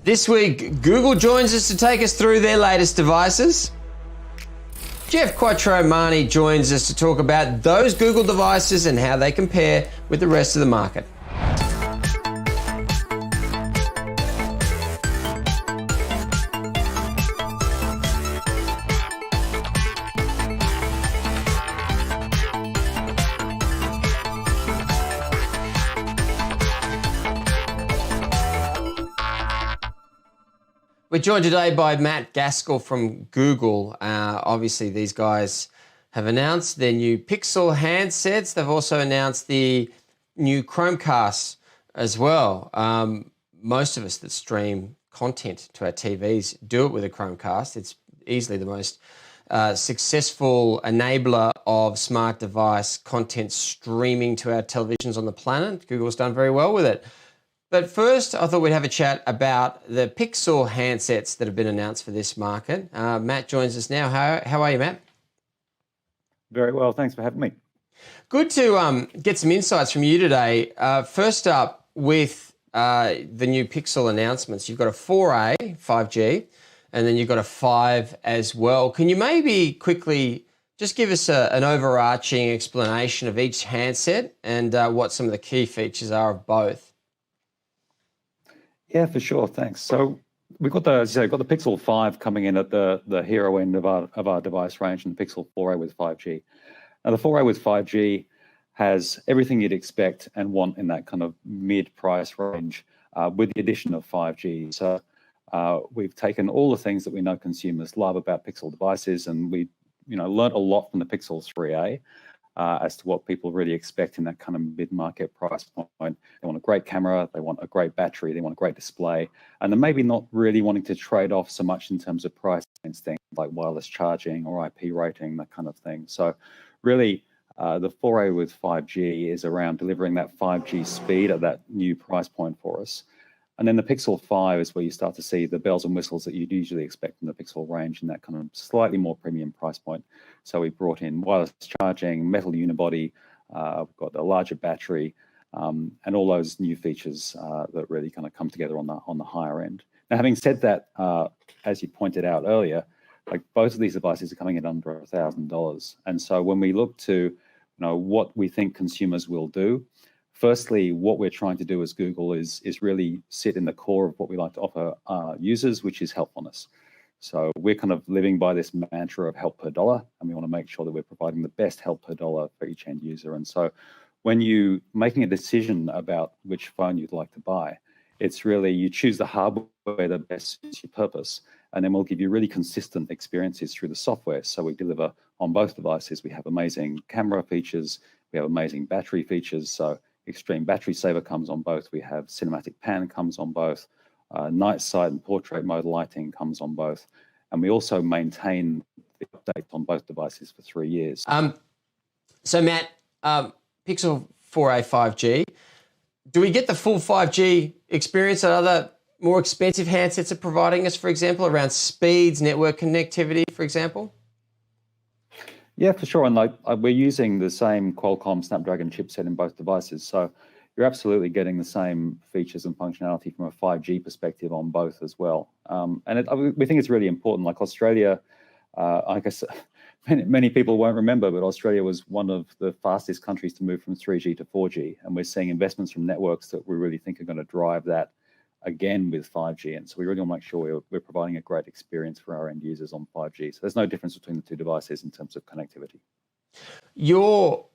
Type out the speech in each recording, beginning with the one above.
This week, Google joins us to take us through their latest devices. Geoff Quattromani joins us to talk about those Google devices and how they compare with the rest of the market. We're joined today by Matt Gaskell from Google. Obviously, these guys have announced their new Pixel handsets. They've also announced the new Chromecast as well. Most of us that stream content to our TVs do it with a Chromecast. It's easily the most successful enabler of smart device content streaming to our televisions on the planet. Google's done very well with it. But first, I thought we'd have a chat about the Pixel handsets that have been announced for this market. Matt joins us now. How are you, Matt? Very well, thanks for having me. Good to get some insights from you today. First up, with the new Pixel announcements, you've got a 4A 5G, and then you've got a 5 as well. Can you maybe quickly just give us an overarching explanation of each handset and what some of the key features are of both? Yeah, for sure. Thanks. So we've got the Pixel 5 coming in at the hero end of our device range, and the Pixel 4a with 5G. Now the 4a with 5G has everything you'd expect and want in that kind of mid-price range, with the addition of 5G. So we've taken all the things that we know consumers love about Pixel devices, and we learned a lot from the Pixel 3a. As to what people really expect in that kind of mid-market price point. They want a great camera, they want a great battery, they want a great display, and they're maybe not really wanting to trade off so much in terms of price against things like wireless charging or IP rating, that kind of thing. So really, the 4A with 5G is around delivering that 5G speed at that new price point for us. And then the Pixel 5 is where you start to see the bells and whistles that you'd usually expect from the Pixel range in that kind of slightly more premium price point. So we brought in wireless charging, metal unibody, we've got a larger battery, and all those new features that really kind of come together on the higher end. Now, having said that, as you pointed out earlier, like both of these devices are coming in under $1,000. And so when we look to what we think consumers will do, firstly, what we're trying to do as Google is really sit in the core of what we like to offer our users, which is helpfulness. So we're kind of living by this mantra of help per dollar, and we want to make sure that we're providing the best help per dollar for each end user. And so when you making a decision about which phone you'd like to buy, it's really you choose the hardware that best suits your purpose, and then we'll give you really consistent experiences through the software. So we deliver on both devices. We have amazing camera features, we have amazing battery features. So extreme battery saver comes on both. We have cinematic pan comes on both. Night sight and portrait mode lighting comes on both. And we also maintain the updates on both devices for 3 years. So Matt, Pixel 4a 5G, do we get the full 5G experience that other more expensive handsets are providing us, for example, around speeds, network connectivity, for example? Yeah, for sure. And we're using the same Qualcomm Snapdragon chipset in both devices. So you're absolutely getting the same features and functionality from a 5G perspective on both as well. We think it's really important. Like Australia, I guess many people won't remember, but Australia was one of the fastest countries to move from 3G to 4G. And we're seeing investments from networks that we really think are going to drive that again with 5G. And so we really want to make sure we're providing a great experience for our end users on 5G. So there's no difference between the two devices in terms of connectivity. Your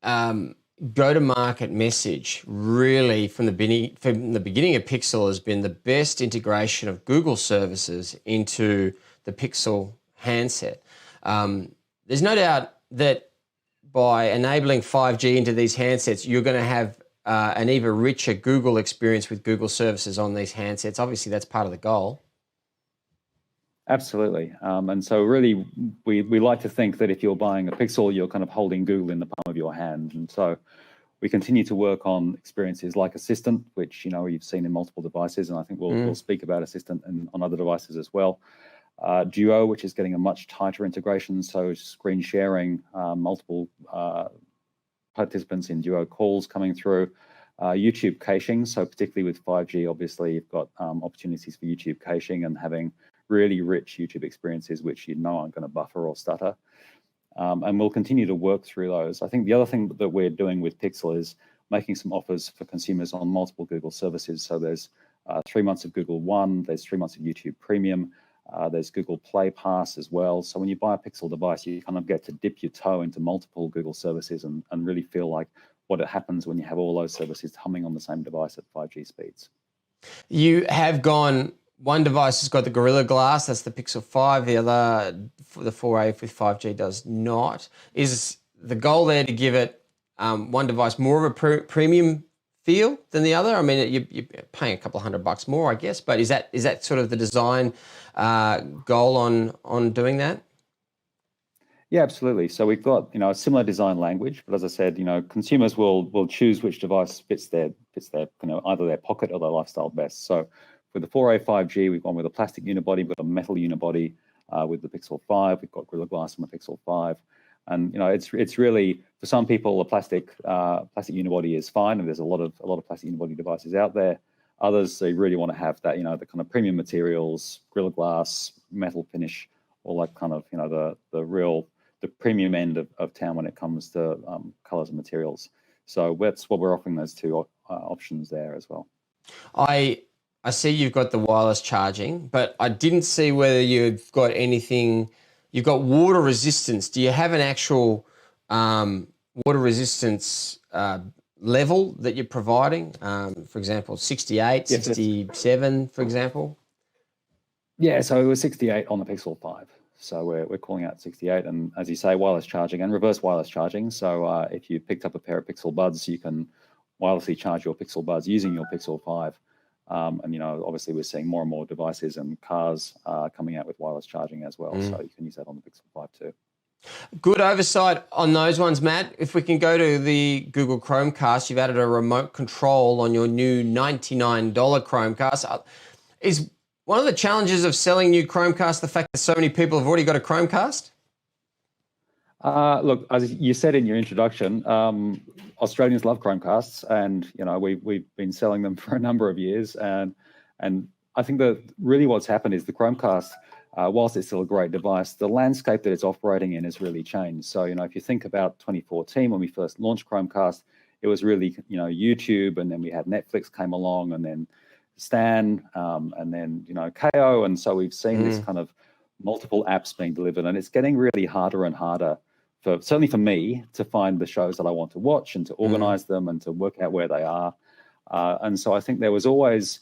go-to-market message really from the beginning of Pixel has been the best integration of Google services into the Pixel handset. There's no doubt that by enabling 5G into these handsets, you're going to have an even richer Google experience with Google services on these handsets. Obviously, that's part of the goal. Absolutely. And so really, we like to think that if you're buying a Pixel, you're kind of holding Google in the palm of your hand. And so we continue to work on experiences like Assistant, which you've seen in multiple devices, and I think we'll speak about Assistant on other devices as well. Duo, which is getting a much tighter integration, so screen sharing, multiple participants in Duo calls coming through. YouTube caching. So particularly with 5G, obviously you've got opportunities for YouTube caching and having really rich YouTube experiences, which you know aren't going to buffer or stutter. And we'll continue to work through those. I think the other thing that we're doing with Pixel is making some offers for consumers on multiple Google services. So there's 3 months of Google One, there's 3 months of YouTube Premium, there's Google Play Pass as well. So when you buy a Pixel device, you kind of get to dip your toe into multiple Google services and really feel like what happens when you have all those services humming on the same device at 5G speeds. You have gone, one device has got the Gorilla Glass, that's the Pixel 5, the other, the 4A with 5G does not. Is the goal there to give it one device more of a premium feel than the other? I mean, you're paying a couple of $100 more, I guess, but is that sort of the design goal on doing that? Yeah, absolutely. So we've got a similar design language, but as I said, consumers will choose which device fits their either their pocket or their lifestyle best. So with the 4A 5G, we've gone with a plastic unibody, we've got a metal unibody with the Pixel 5. We've got Gorilla Glass on the Pixel 5, and it's really, for some people, a plastic unibody is fine, and there's a lot of plastic unibody devices out there. Others, they really want to have that the kind of premium materials, Gorilla Glass, metal finish, all that kind of the premium end of town when it comes to colors and materials. So that's what we're offering, those two options there as well. I see you've got the wireless charging, but I didn't see whether you've got anything. You've got water resistance. Do you have an actual water resistance level that you're providing? For example, 68, yes, 67, for example? Yeah, so it was 68 on the Pixel 5. So we're calling out 68, and as you say, wireless charging and reverse wireless charging. So if you picked up a pair of Pixel Buds, you can wirelessly charge your Pixel Buds using your Pixel 5. And obviously we're seeing more and more devices and cars coming out with wireless charging as well. So you can use that on the Pixel 5 too. Good oversight on those ones, Matt. If we can go to the Google Chromecast, you've added a remote control on your new $99 Chromecast. Is one of the challenges of selling new Chromecast the fact that so many people have already got a Chromecast? Look, as you said in your introduction, Australians love Chromecasts, and we've been selling them for a number of years. And I think that really what's happened is the Chromecast, whilst it's still a great device, the landscape that it's operating in has really changed. So if you think about 2014 when we first launched Chromecast, it was really YouTube, and then we had Netflix came along, and then Stan, and then KO, and so we've seen this kind of multiple apps being delivered, and it's getting really harder and harder certainly for me to find the shows that I want to watch and to organize them and to work out where they are. And so I think there was always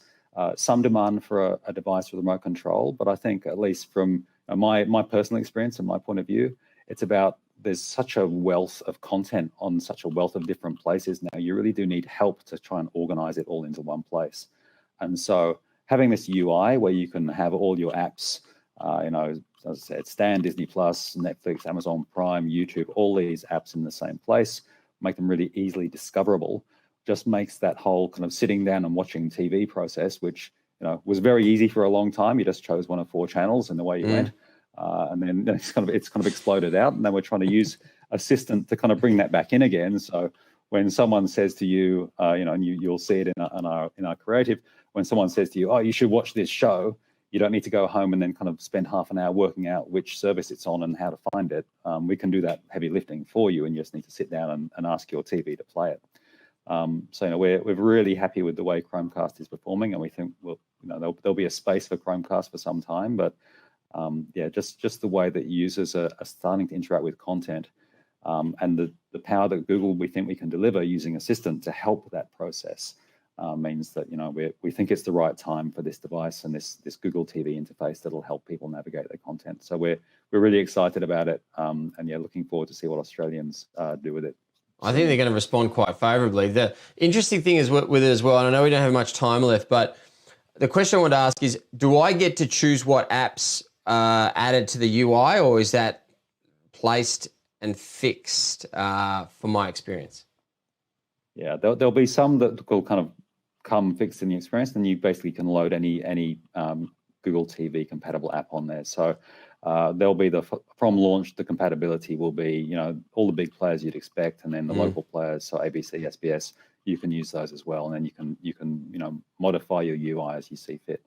some demand for a device with remote control, but I think at least from my personal experience and my point of view, it's about there's such a wealth of content on such a wealth of different places now. You really do need help to try and organize it all into one place. And so having this UI where you can have all your apps, as I said, Stan, Disney Plus, Netflix, Amazon Prime, YouTube, all these apps in the same place, make them really easily discoverable, just makes that whole kind of sitting down and watching TV process, which was very easy for a long time. You just chose one of 4 channels and away you went, and then it's kind of exploded out. And then we're trying to use Assistant to kind of bring that back in again. So when someone says to you, and you'll see it in our creative, when someone says to you, "Oh, you should watch this show," you don't need to go home and then kind of spend half an hour working out which service it's on and how to find it. We can do that heavy lifting for you, and you just need to sit down and ask your TV to play it. So we're really happy with the way Chromecast is performing, and we think there'll be a space for Chromecast for some time. But just the way that users are starting to interact with content, and the power that Google we think we can deliver using Assistant to help that process. Means that we think it's the right time for this device and this Google TV interface that'll help people navigate their content. So we're really excited about it, and looking forward to see what Australians do with it. I think they're going to respond quite favorably. The interesting thing is with it as well, and I know we don't have much time left, but the question I want to ask is, do I get to choose what apps are added to the UI, or is that placed and fixed for my experience? Yeah, there'll be some that will kind of come fixed in the experience, and you basically can load any Google TV compatible app on there. So there'll be from launch, the compatibility will be all the big players you'd expect, and then the local players, so ABC, SBS, you can use those as well, and then you can modify your UI as you see fit.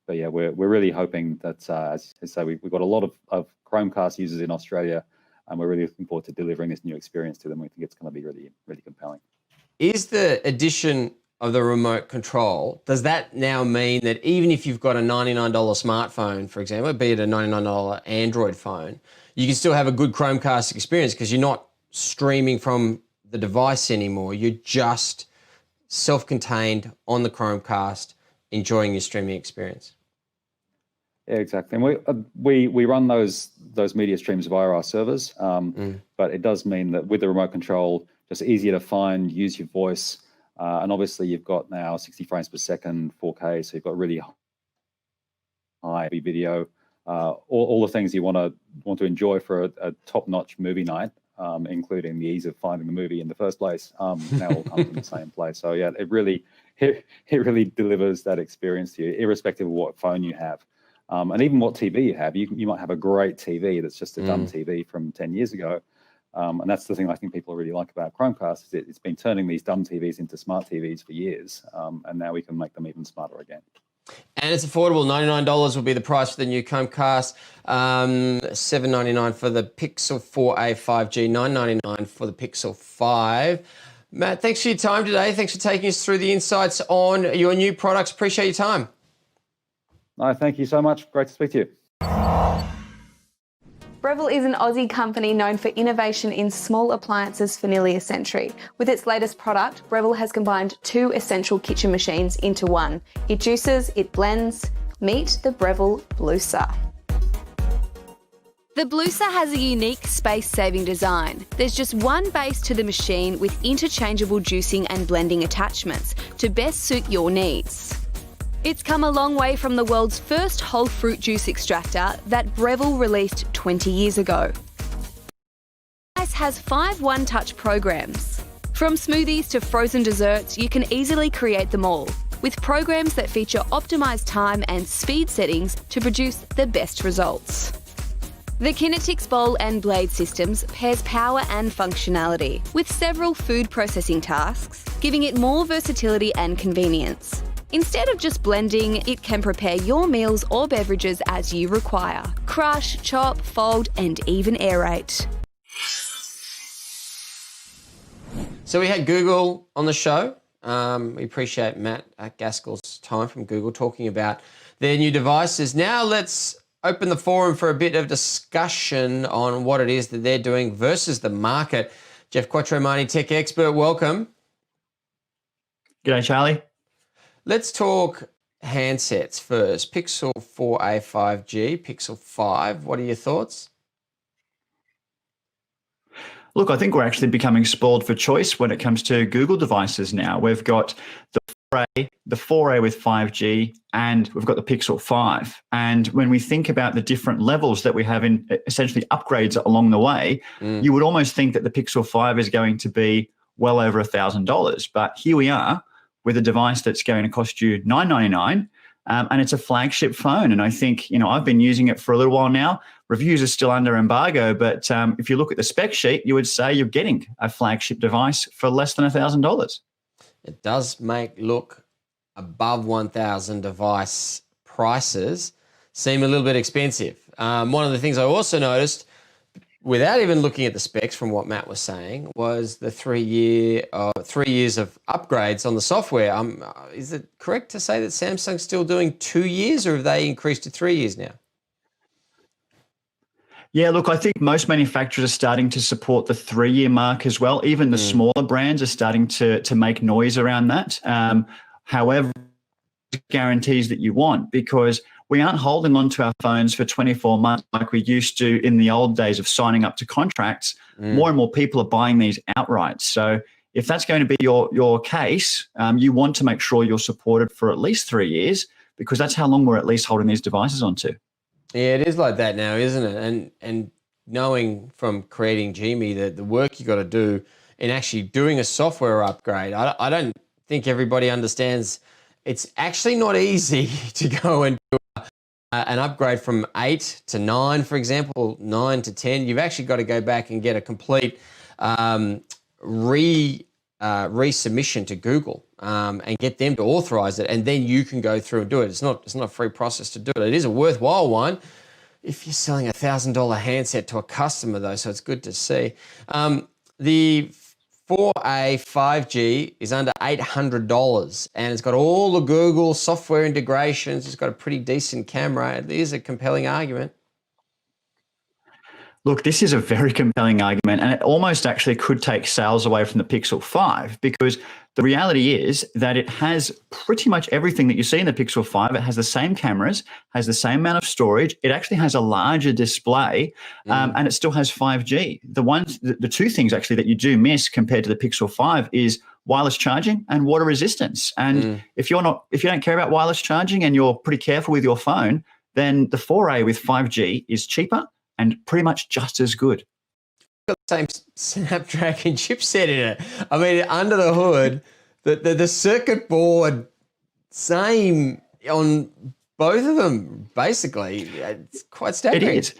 But yeah, we're really hoping that as I say, we've got a lot of Chromecast users in Australia, and we're really looking forward to delivering this new experience to them. We think it's going to be really, really compelling. Is the addition of the remote control, does that now mean that even if you've got a $99 smartphone, for example, be it a $99 Android phone, you can still have a good Chromecast experience because you're not streaming from the device anymore. You're just self-contained on the Chromecast, enjoying your streaming experience. Yeah, exactly. And we run those media streams via our servers, but it does mean that with the remote control, just easier to find, use your voice, and obviously you've got now 60 frames per second, 4K, so you've got really high video, all the things you want to enjoy for a top-notch movie night, including the ease of finding the movie in the first place. Now all come from the same place. So yeah, it really delivers that experience to you, irrespective of what phone you have. And even what TV you have, you might have a great TV that's just a dumb TV from 10 years ago. And that's the thing I think people really like about Chromecast, is it's been turning these dumb TVs into smart TVs for years. And now we can make them even smarter again. And it's affordable. $99 will be the price for the new Chromecast. $799 for the Pixel 4a 5G. $999 for the Pixel 5. Matt, thanks for your time today. Thanks for taking us through the insights on your new products. Appreciate your time. No, thank you so much. Great to speak to you. Breville is an Aussie company known for innovation in small appliances for nearly a century. With its latest product, Breville has combined two essential kitchen machines into one. It juices, it blends. Meet the Breville Blueser. The Blueser has a unique space-saving design. There's just one base to the machine with interchangeable juicing and blending attachments to best suit your needs. It's come a long way from the world's first whole fruit juice extractor that Breville released 20 years ago. This has 5 one-touch programs. From smoothies to frozen desserts, you can easily create them all, with programs that feature optimised time and speed settings to produce the best results. The Kinetics bowl and blade systems pairs power and functionality with several food processing tasks, giving it more versatility and convenience. Instead of just blending, it can prepare your meals or beverages as you require. Crush, chop, fold, and even aerate. So we had Google on the show. We appreciate Matt Gaskell's time from Google talking about their new devices. Now let's open the forum for a bit of discussion on what it is that they're doing versus the market. Geoff Quattromani, tech expert, welcome. G'day, Charlie. Let's talk handsets first. Pixel 4a 5G, Pixel 5. What are your thoughts? Look, I think we're actually becoming spoiled for choice when it comes to Google devices now. We've got the 4A with 5G, and we've got the Pixel 5. And when we think about the different levels that we have in essentially upgrades along the way, you would almost think that the Pixel 5 is going to be well over $1,000. But here we are, with a device that's going to cost you $999, and it's a flagship phone. And I think, I've been using it for a little while now. Reviews are still under embargo, but if you look at the spec sheet, you would say you're getting a flagship device for less than $1,000. It does make look above 1,000 device prices seem a little bit expensive. One of the things I also noticed, without even looking at the specs from what Matt was saying, was the 3 years of upgrades on the software. Is it correct to say that Samsung's still doing 2 years, or have they increased to 3 years now? Yeah, look, I think most manufacturers are starting to support the 3-year mark as well. Even the smaller brands are starting to make noise around that. However, guarantees that you want, because we aren't holding on to our phones for 24 months like we used to in the old days of signing up to contracts. More and more people are buying these outright. So if that's going to be your case, you want to make sure you're supported for at least 3 years, because that's how long we're at least holding these devices onto. Yeah, it is like that now, isn't it? And knowing from creating Gmail that the work you got to do in actually doing a software upgrade, I don't think everybody understands. It's actually not easy to go and do an upgrade from 8 to 9, for example, 9 to 10. You've actually got to go back and get a complete resubmission to Google and get them to authorize it, and then you can go through and do it. It's not a free process to do it. It is a worthwhile one if you're selling a $1,000 handset to a customer, though, so it's good to see. The 4A 5G is under $800, and it's got all the Google software integrations. It's got a pretty decent camera. It is a compelling argument. Look, this is a very compelling argument, and it almost actually could take sales away from the Pixel 5, because the reality is that it has pretty much everything that you see in the Pixel 5. It has the same cameras, has the same amount of storage. It actually has a larger display, and it still has 5G. The two things actually that you do miss compared to the Pixel 5 is wireless charging and water resistance. And if you don't care about wireless charging and you're pretty careful with your phone, then the 4A with 5G is cheaper and pretty much just as good. Got the same Snapdragon chipset in it. I mean, under the hood, the circuit board, same on both of them, basically. It's quite staggering. It is.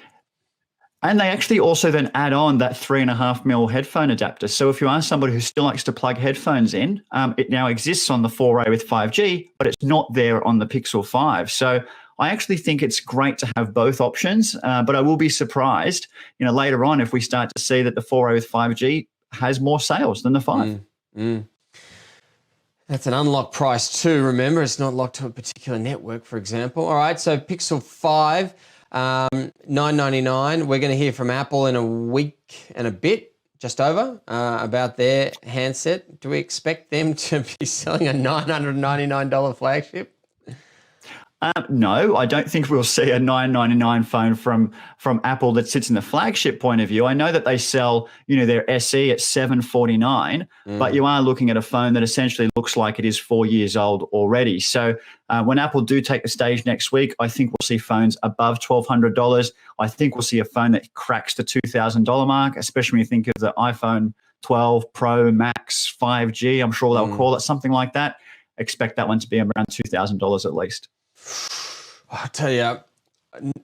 And they actually also then add on that 3.5mm headphone adapter. So if you are somebody who still likes to plug headphones in, it now exists on the 4A with 5G, but it's not there on the Pixel 5. So I actually think it's great to have both options, but I will be surprised, later on if we start to see that the 4A with 5G has more sales than the 5. That's an unlocked price too. Remember, it's not locked to a particular network, for example. All right, so Pixel 5, $999. We're going to hear from Apple in a week and a bit, just over, about their handset. Do we expect them to be selling a $999 flagship? No, I don't think we'll see a $999 phone from Apple that sits in the flagship point of view. I know that they sell, their SE at $749, but you are looking at a phone that essentially looks like it is 4 years old already. So when Apple do take the stage next week, I think we'll see phones above $1,200. I think we'll see a phone that cracks the $2,000 mark, especially when you think of the iPhone 12 Pro Max 5G. I'm sure they'll call it something like that. Expect that one to be around $2,000 at least. I'll tell you,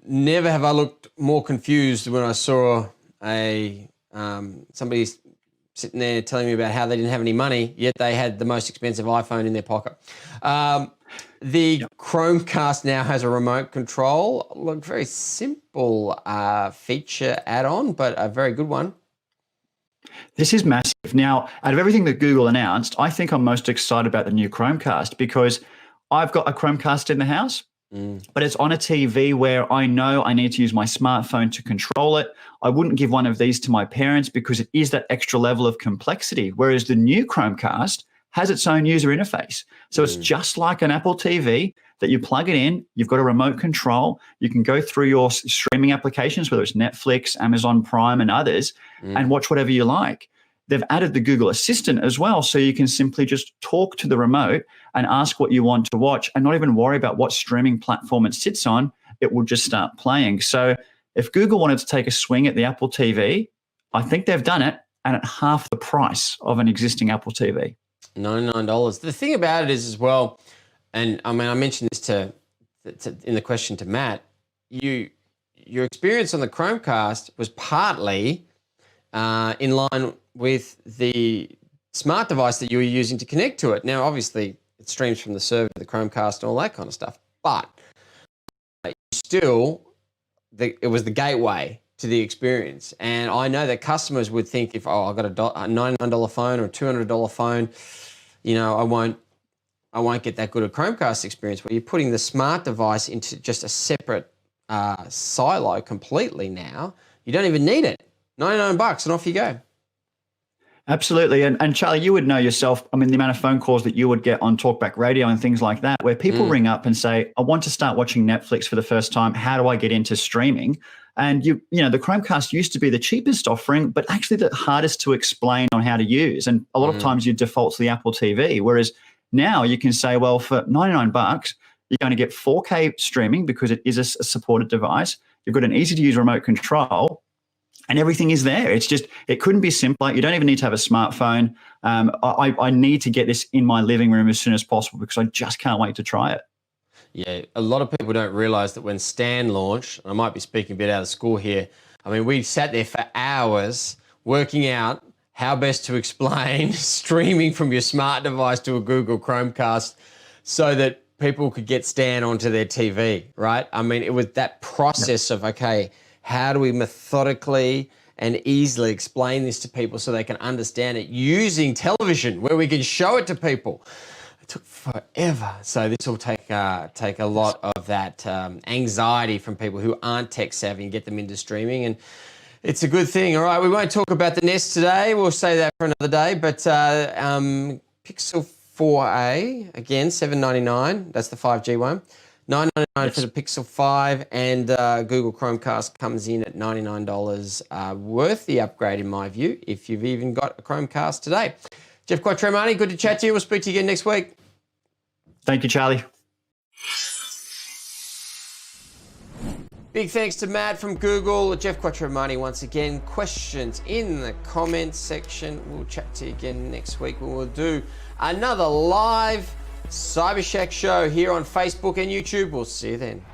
never have I looked more confused when I saw somebody sitting there telling me about how they didn't have any money, yet they had the most expensive iPhone in their pocket. The Chromecast now has a remote control. Look, very simple feature add-on, but a very good one. This is massive. Now, out of everything that Google announced, I think I'm most excited about the new Chromecast because I've got a Chromecast in the house, but it's on a TV where I know I need to use my smartphone to control it. I wouldn't give one of these to my parents because it is that extra level of complexity, whereas the new Chromecast has its own user interface. So it's just like an Apple TV that you plug it in, you've got a remote control, you can go through your streaming applications, whether it's Netflix, Amazon Prime, and others, and watch whatever you like. They've added the Google Assistant as well, so you can simply just talk to the remote and ask what you want to watch and not even worry about what streaming platform it sits on. It will just start playing. So if Google wanted to take a swing at the Apple TV, I think they've done it, and at half the price of an existing Apple TV. $99. The thing about it is as well, and I mean, I mentioned this in the question to Matt, your experience on the Chromecast was partly in line with the smart device that you were using to connect to it. Now, obviously, it streams from the server, the Chromecast, and all that kind of stuff, but still, it was the gateway to the experience. And I know that customers would think if, I've got a $99 phone or a $200 phone, I won't get that good a Chromecast experience. Where you're putting the smart device into just a separate silo completely now. You don't even need it. $99 and off you go. Absolutely. And Charlie, you would know yourself, I mean, the amount of phone calls that you would get on Talkback Radio and things like that, where people ring up and say, I want to start watching Netflix for the first time. How do I get into streaming? And the Chromecast used to be the cheapest offering, but actually the hardest to explain on how to use. And a lot of times you default to the Apple TV, whereas now you can say, well, for $99, you're going to get 4K streaming because it is a supported device. You've got an easy to use remote control. And everything is there. It's just, it couldn't be simpler. You don't even need to have a smartphone. I need to get this in my living room as soon as possible because I just can't wait to try it. Yeah, a lot of people don't realize that when Stan launched, and I might be speaking a bit out of school here, I mean, we sat there for hours working out how best to explain streaming from your smart device to a Google Chromecast so that people could get Stan onto their TV, right? I mean, it was that process of, okay, how do we methodically and easily explain this to people so they can understand it using television where we can show it to people? It took forever. So this will take a lot of that anxiety from people who aren't tech savvy and get them into streaming. And it's a good thing. All right, we won't talk about the Nest today. We'll say that for another day. But Pixel 4a, again, $799. That's the 5G one. $999 for the Pixel 5, and Google Chromecast comes in at $99. Worth the upgrade, in my view, if you've even got a Chromecast today. Geoff Quattromani, good to chat to you. We'll speak to you again next week. Thank you, Charlie. Big thanks to Matt from Google. Geoff Quattromani once again. Questions in the comments section. We'll chat to you again next week when we'll do another live Cyber Shack show here on Facebook and YouTube. We'll see you then.